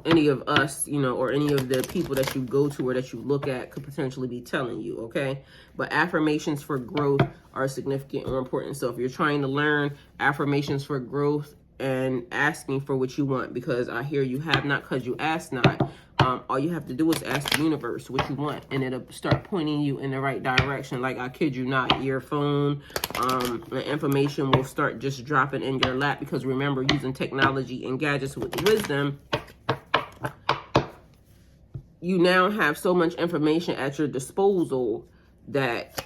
any of us, you know, or any of the people that you go to or that you look at could potentially be telling you, okay? But affirmations for growth are significant or important. So if you're trying to learn affirmations for growth and asking for what you want, because I hear you have not because you ask not, all you have to do is ask the universe what you want, and it'll start pointing you in the right direction. Like, I kid you not, your phone, the information will start just dropping in your lap, because remember, using technology and gadgets with wisdom, you now have so much information at your disposal that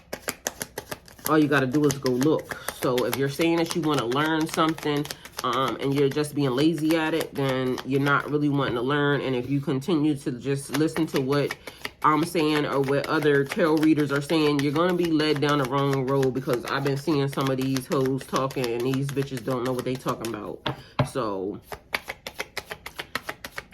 all you got to do is go look. So if you're saying that you want to learn something, and you're just being lazy at it, then you're not really wanting to learn. And if you continue to just listen to what I'm saying or what other tarot readers are saying, you're going to be led down the wrong road, because I've been seeing some of these hoes talking, and these bitches don't know what they talking about. So,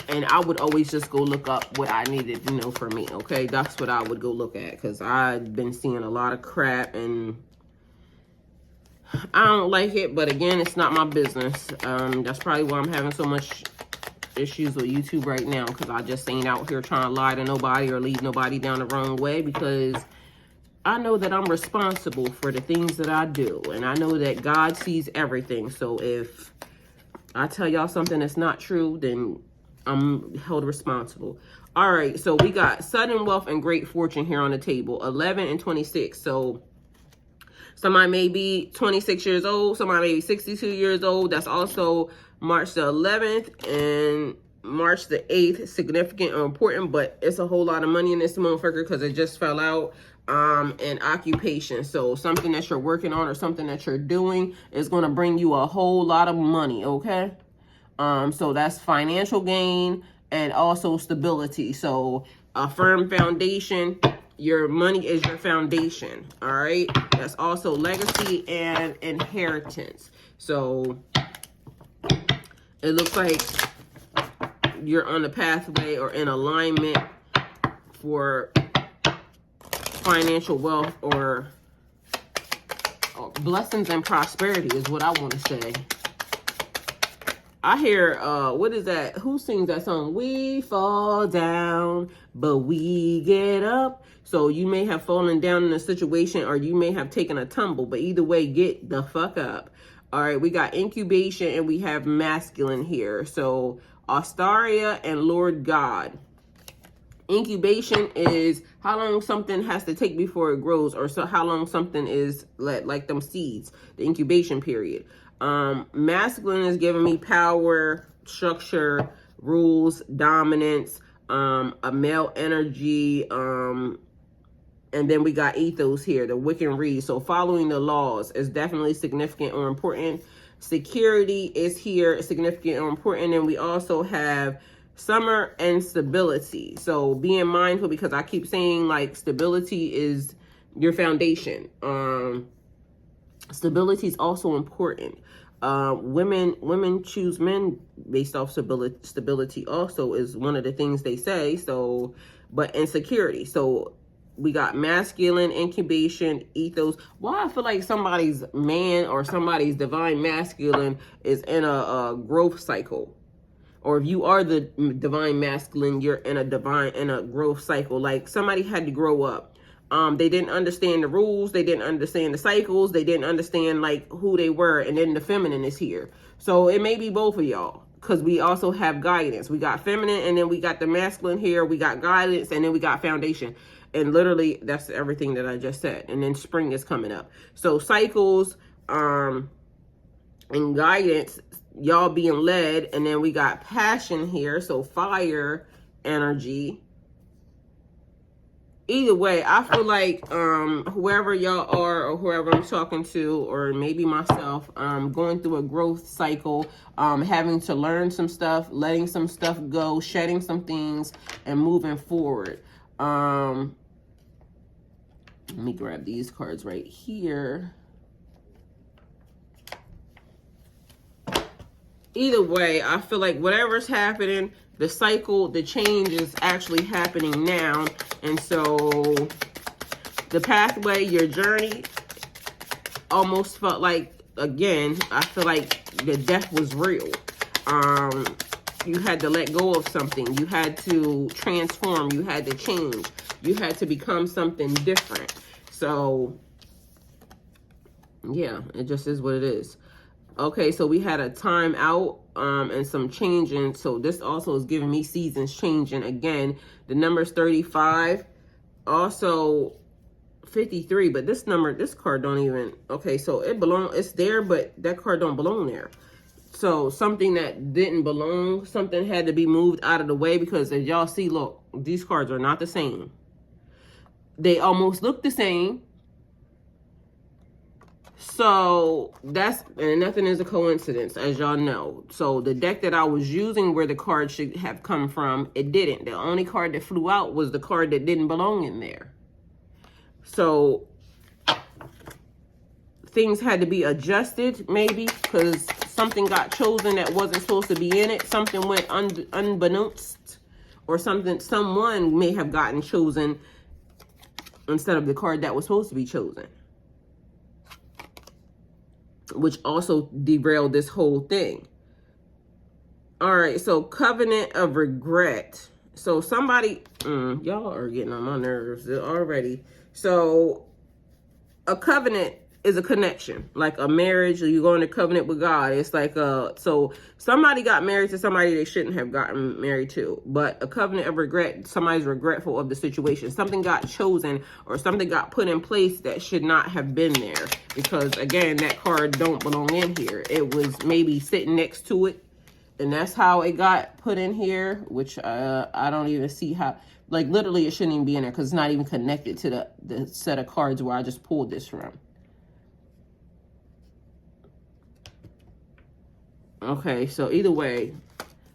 and I would always just go look up what I needed to know for me, okay? That's what I would go look at, because I've been seeing a lot of crap, and I don't like it. But again, it's not my business. That's probably why I'm having so much issues with YouTube right now, because I just ain't out here trying to lie to nobody or lead nobody down the wrong way, because I know that I'm responsible for the things that I do, and I know that God sees everything. So if I tell y'all something that's not true, then I'm held responsible. All right, so we got sudden wealth and great fortune here on the table, 11 and 26. So somebody may be 26 years old, somebody may be 62 years old. That's also March the 11th and March the 8th, significant or important, but it's a whole lot of money in this motherfucker, because it just fell out. And occupation. So something that you're working on or something that you're doing is going to bring you a whole lot of money, okay? So that's financial gain and also stability. So a firm foundation, your money is your foundation. All right. That's also legacy and inheritance. So it looks like you're on the pathway or in alignment for financial wealth or blessings and prosperity is what I want to say. I hear, what is that? Who sings that song? We fall down, but we get up. So you may have fallen down in a situation or you may have taken a tumble, but either way, get the fuck up. All right, we got incubation and we have masculine here. So Astaria and Lord God. Incubation is how long something has to take before it grows, or so how long something is like them seeds, the incubation period. Masculine is giving me power, structure, rules, dominance, a male energy, and then we got ethos here, the Wiccan Reed. So following the laws is definitely significant or important. Security is here, significant or important. And we also have summer and stability. So being mindful, because I keep saying like stability is your foundation. Stability is also important. Women choose men based off stability also is one of the things they say. So, but insecurity. So we got masculine, incubation, ethos. Why I feel like somebody's man or somebody's divine masculine is in a growth cycle. Or if you are the divine masculine, you're in a growth cycle. Like somebody had to grow up. They didn't understand the rules. They didn't understand the cycles. They didn't understand like who they were. And then the feminine is here. So it may be both of y'all, because we also have guidance. We got feminine and then we got the masculine here. We got guidance and then we got foundation. And literally that's everything that I just said. And then spring is coming up. So cycles and guidance, y'all being led. And then we got passion here. So fire energy. Either way, I feel like whoever y'all are or whoever I'm talking to, or maybe myself, going through a growth cycle, having to learn some stuff, letting some stuff go, shedding some things, and moving forward. Let me grab these cards right here. Either way, I feel like whatever's happening, the cycle, the change is actually happening now. And so the pathway, your journey almost felt like, again, I feel like the death was real. You had to let go of something. You had to transform. You had to change. You had to become something different. So, yeah, it just is what it is. Okay, so we had a time out and some changing. So this also is giving me seasons changing. Again, the number's 35. Also 53, but this card don't even, okay, so it's there, but that card don't belong there. So something that didn't belong, something had to be moved out of the way, because as y'all see, look, these cards are not the same. They almost look the same. So and nothing is a coincidence, as y'all know. So the deck that I was using where the card should have come from, it didn't. The only card that flew out was the card that didn't belong in there. So things had to be adjusted, maybe, because something got chosen that wasn't supposed to be in it. Something went unbeknownst, or someone may have gotten chosen instead of the card that was supposed to be chosen, which also derailed this whole thing. All right, so covenant of regret. So somebody, y'all are getting on my nerves already. So a covenant is a connection, like a marriage, or you go into covenant with God. It's like so somebody got married to somebody they shouldn't have gotten married to. But a covenant of regret, somebody's regretful of the situation. Something got chosen or something got put in place that should not have been there. Because again, that card don't belong in here. It was maybe sitting next to it, and that's how it got put in here, which I don't even see how, like literally it shouldn't even be in there, because it's not even connected to the set of cards where I just pulled this from. Okay, so either way,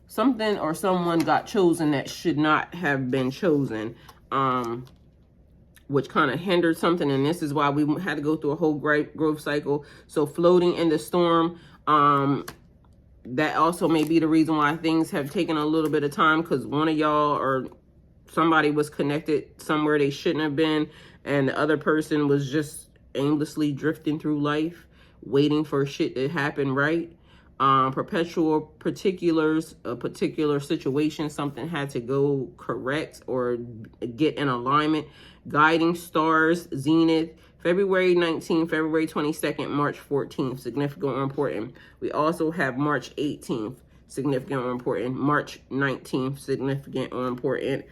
something or someone got chosen that should not have been chosen, which kind of hindered something, and this is why we had to go through a whole growth cycle. So floating in the storm, that also may be the reason why things have taken a little bit of time, because one of y'all or somebody was connected somewhere they shouldn't have been, and the other person was just aimlessly drifting through life, waiting for shit to happen, right? Perpetual particulars, a particular situation, something had to go correct or get in alignment. Guiding stars, zenith, February 19th, February 22nd, March 14th, significant or important. We also have March 18th, significant or important. March 19th, significant or important.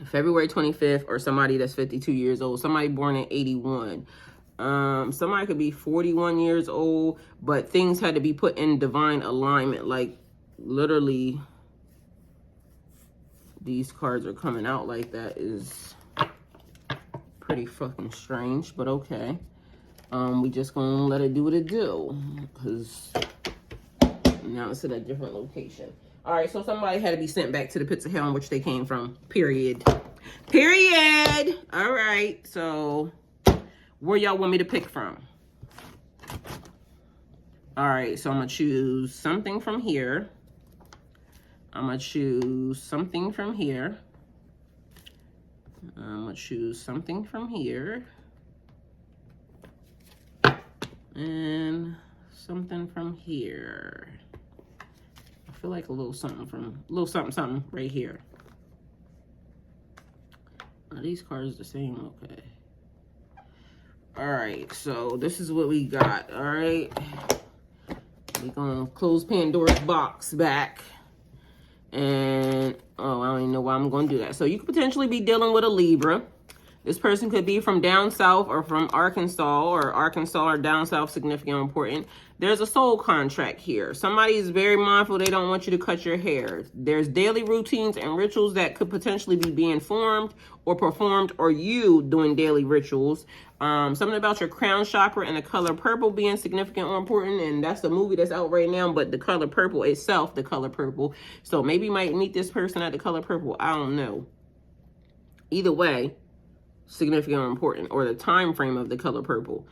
February 25th, or somebody that's 52 years old, somebody born in 81. Somebody could be 41 years old, but things had to be put in divine alignment. Like, literally, these cards are coming out like that is pretty fucking strange, but okay. We just gonna let it do what it do, because now it's at a different location. All right, so somebody had to be sent back to the pits of hell in which they came from, period. Period. All right, so where y'all want me to pick from? All right, so I'm gonna choose something from here. I'm gonna choose something from here. I'm gonna choose something from here. And something from here. I feel like a little something right here. Are these cards the same? Okay. All right, so this is what we got. All right, we're gonna close Pandora's box back. And oh, I don't even know why I'm gonna do that. So you could potentially be dealing with a Libra. This person could be from down south or from Arkansas or down south, significant or important. There's a soul contract here. Somebody is very mindful. They don't want you to cut your hair. There's daily routines and rituals that could potentially be being formed or performed, or you doing daily rituals. Something about your crown chakra and the color purple being significant or important. And that's the movie that's out right now, but the color purple itself, the color purple. So maybe you might meet this person at the color purple. I don't know. Either way, significant or important, or the time frame of the color purple,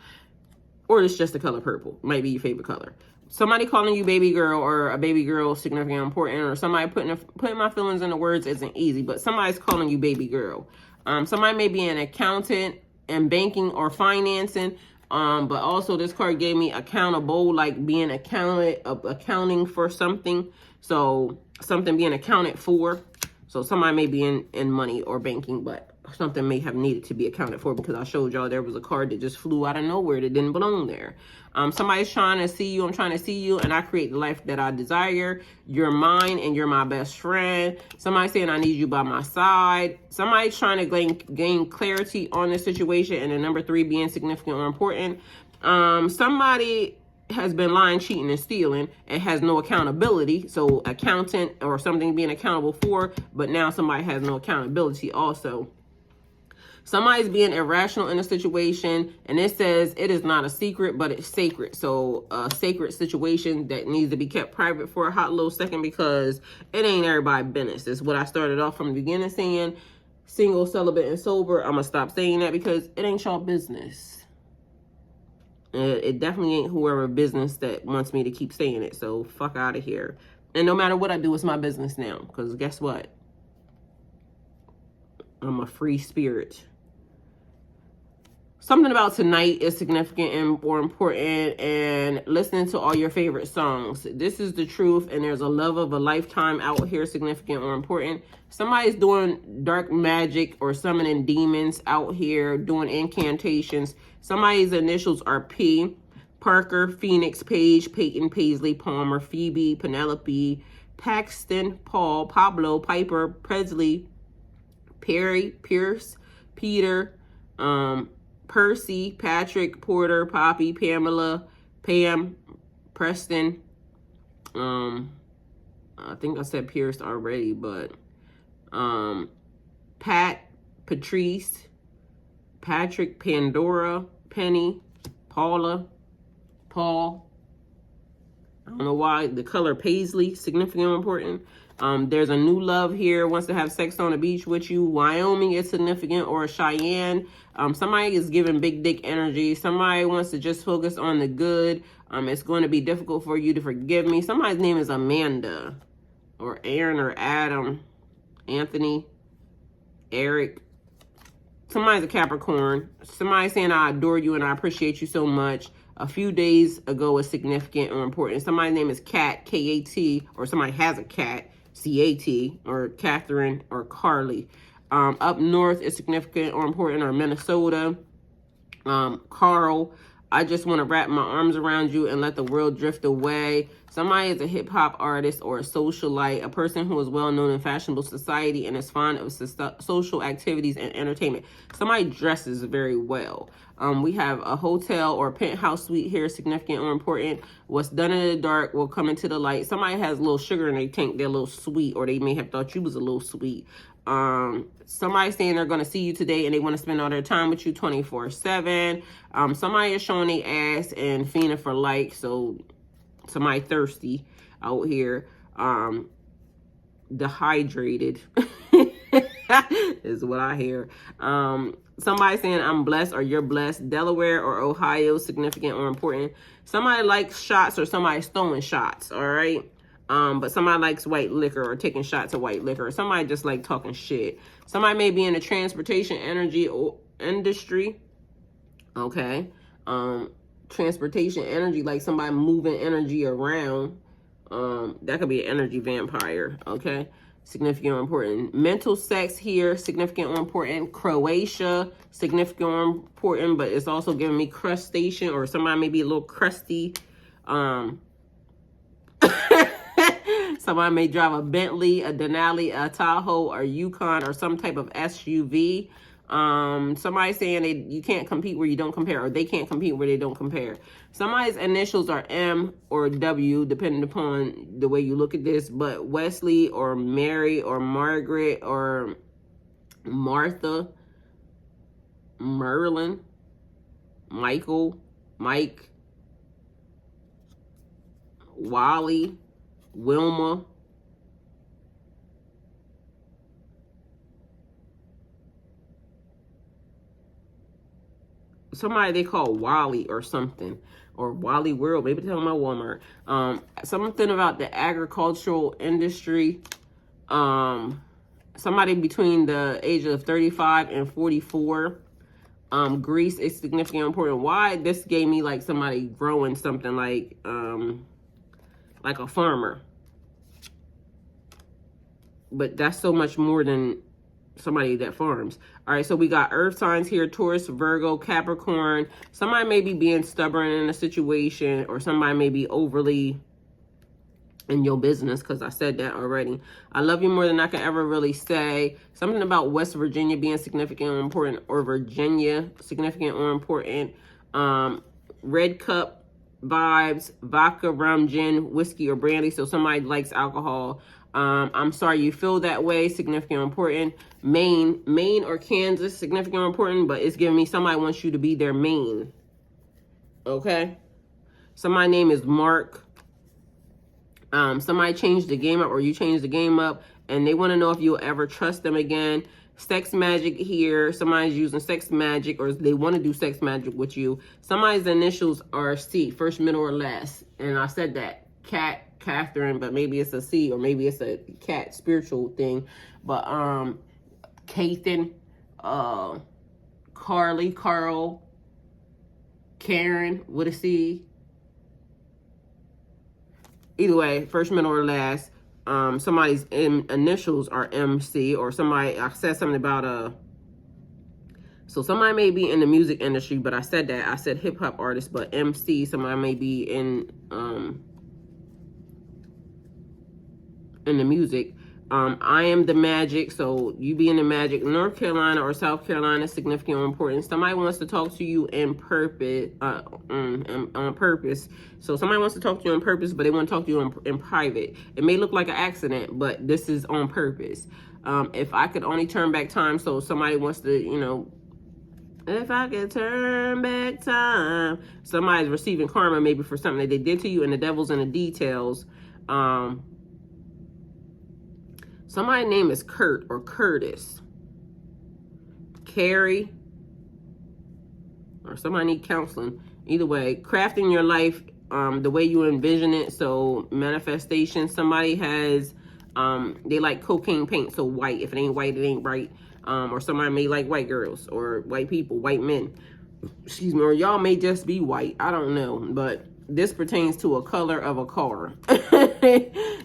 or it's just the color purple, might be your favorite color. Somebody calling you baby girl, or a baby girl, significant or important, or somebody putting my feelings into words isn't easy, but somebody's calling you baby girl. Somebody may be an accountant in banking or financing, but also this card gave me accountable, like being accounting for something, so something being accounted for. So somebody may be in money or banking, but something may have needed to be accounted for, because I showed y'all there was a card that just flew out of nowhere that didn't belong there. Somebody's trying to see you. I'm trying to see you, and I create the life that I desire. You're mine, and you're my best friend. Somebody saying I need you by my side. Somebody's trying to gain clarity on the situation, and the number 3 being significant or important. Somebody has been lying, cheating, and stealing, and has no accountability. So accountant or something being accountable for, but now somebody has no accountability also. Somebody's being irrational in a situation, and it says it is not a secret, but it's sacred. So a sacred situation that needs to be kept private for a hot little second, because it ain't everybody's business. It's what I started off from the beginning saying, single, celibate, and sober. I'm gonna stop saying that because it ain't y'all business. It definitely ain't whoever business that wants me to keep saying it. So fuck out of here. And no matter what I do, it's my business now. Because guess what? I'm a free spirit. Something about tonight is significant and more important, and listening to all your favorite songs. This is the truth, and there's a love of a lifetime out here, significant or important. Somebody's doing dark magic or summoning demons out here, doing incantations. Somebody's initials are P. Parker, Phoenix, Paige, Peyton, Paisley, Palmer, Phoebe, Penelope, Paxton, Paul, Pablo, Piper, Presley, Perry, Pierce, Peter, Percy, Patrick, Porter, Poppy, Pamela, Pam, Preston. I think I said Pierce already, but Pat, Patrice, Patrick, Pandora, Penny, Paula, Paul, I don't know why. The color paisley, significant or important. There's a new love here, wants to have sex on the beach with you. Wyoming is significant, or Cheyenne. Somebody is giving big dick energy. Somebody wants to just focus on the good. It's going to be difficult for you to forgive me. Somebody's name is Amanda, or Aaron, or Adam, Anthony, Eric. Somebody's a Capricorn. Somebody saying, I adore you and I appreciate you so much. A few days ago was significant or important. Somebody's name is Kat, K-A-T, or somebody has a cat, C-A-T, or Catherine, or Carly. Up north is significant or important, or Minnesota. Carl, I just want to wrap my arms around you and let the world drift away. Somebody is a hip-hop artist or a socialite, a person who is well-known in fashionable society and is fond of social activities and entertainment. Somebody dresses very well. We have a hotel or a penthouse suite here, significant or important. What's done in the dark will come into the light. Somebody has a little sugar in their tank. They're a little sweet, or they may have thought you was a little sweet. Somebody saying they're going to see you today and they want to spend all their time with you 24/7. Somebody is showing their ass and fiending for likes, so somebody thirsty out here. Dehydrated is what I hear. Somebody saying I'm blessed or you're blessed. Delaware or Ohio, significant or important. Somebody likes shots or somebody's throwing shots, all right? But somebody likes white liquor or taking shots of white liquor. Or somebody just like talking shit. Somebody may be in the transportation energy or industry. Okay. Transportation energy, like somebody moving energy around. That could be an energy vampire. Okay. Significant or important. Mental sex here, significant or important. Croatia, significant or important, but it's also giving me crustacean, or somebody may be a little crusty. Somebody may drive a Bentley, a Denali, a Tahoe, or Yukon, or some type of SUV. Somebody saying you can't compete where you don't compare, or they can't compete where they don't compare. Somebody's initials are M or W, depending upon the way you look at this, but Wesley or Mary or Margaret or Martha, Merlin, Michael, Mike, Wally, Wilma, somebody they call Wally or something, or Wally World, maybe tell them about Walmart. Something about the agricultural industry. Somebody between the age of 35 and 44. Greece is significant and important. Why? This gave me like somebody growing something, like a farmer. But that's so much more than somebody that farms. All right, so we got earth signs here: Taurus, Virgo, Capricorn. Somebody may be being stubborn in a situation, or somebody may be overly in your business, because I said that already. I love you more than I can ever really say. Something about West Virginia being significant or important, or Virginia, significant or important. Red cup vibes, vodka, rum, gin, whiskey, or brandy. So somebody likes alcohol. I'm sorry you feel that way, significant or important. Maine or Kansas, significant or important, but it's giving me somebody wants you to be their main. Okay? Somebody's name is Mark. Somebody changed the game up, or you changed the game up, and they want to know if you'll ever trust them again. Sex magic here. Somebody's using sex magic, or they want to do sex magic with you. Somebody's initials are C, first, middle, or last. And I said that. Catherine, but maybe it's a C, or maybe it's a cat spiritual thing. But Kathan, Carly, Carl, Karen with a C. Either way, first, middle, or last. Somebody's initials are MC, or somebody, I said something about so somebody may be in the music industry, but I said that. I said hip hop artist, but MC, somebody may be in the music. I am the magic, so you be in the magic. North Carolina or South Carolina, significant or important. Somebody wants to talk to you in purpose, on purpose. So somebody wants to talk to you on purpose, but they want to talk to you in private. It may look like an accident, but this is on purpose. If I could only turn back time, so somebody wants to, If I could turn back time. Somebody's receiving karma maybe for something that they did to you, and the devil's in the details. Somebody's name is Kurt or Curtis. Carrie. Or somebody need counseling. Either way, crafting your life the way you envision it. So manifestation. Somebody has, they like cocaine paint. So white. If it ain't white, it ain't right. Or somebody may like white girls or white people, white men. Excuse me. Or y'all may just be white. I don't know. But this pertains to a color of a car.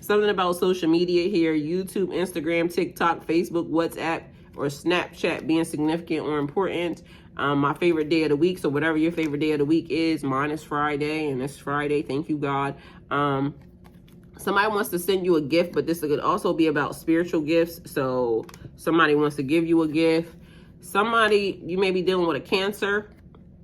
Something about social media here. YouTube, Instagram, TikTok, Facebook, WhatsApp, or Snapchat being significant or important. My favorite day of the week. So whatever your favorite day of the week is, mine is Friday, and it's Friday. Thank you, God. Somebody wants to send you a gift, but this could also be about spiritual gifts. So somebody wants to give you a gift. Somebody, you may be dealing with a Cancer,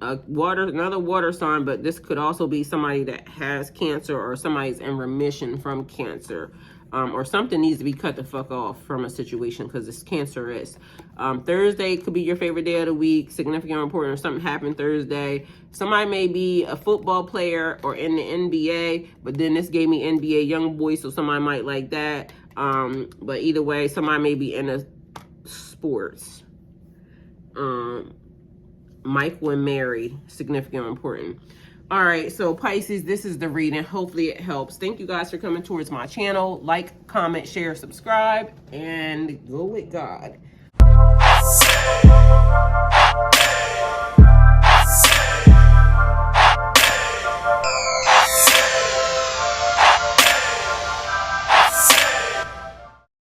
another water sign, but this could also be somebody that has cancer or somebody's in remission from cancer. Or something needs to be cut the fuck off from a situation because it's cancerous. Thursday could be your favorite day of the week, significant or important, or something happened Thursday. Somebody may be a football player or in the NBA, but then this gave me NBA young boy, so somebody might like that. But either way, somebody may be into sports. Michael and Mary, significant or important. All right, so Pisces, this is the reading. Hopefully it helps. Thank you guys for coming towards my channel. Like, comment, share, subscribe, and go with God.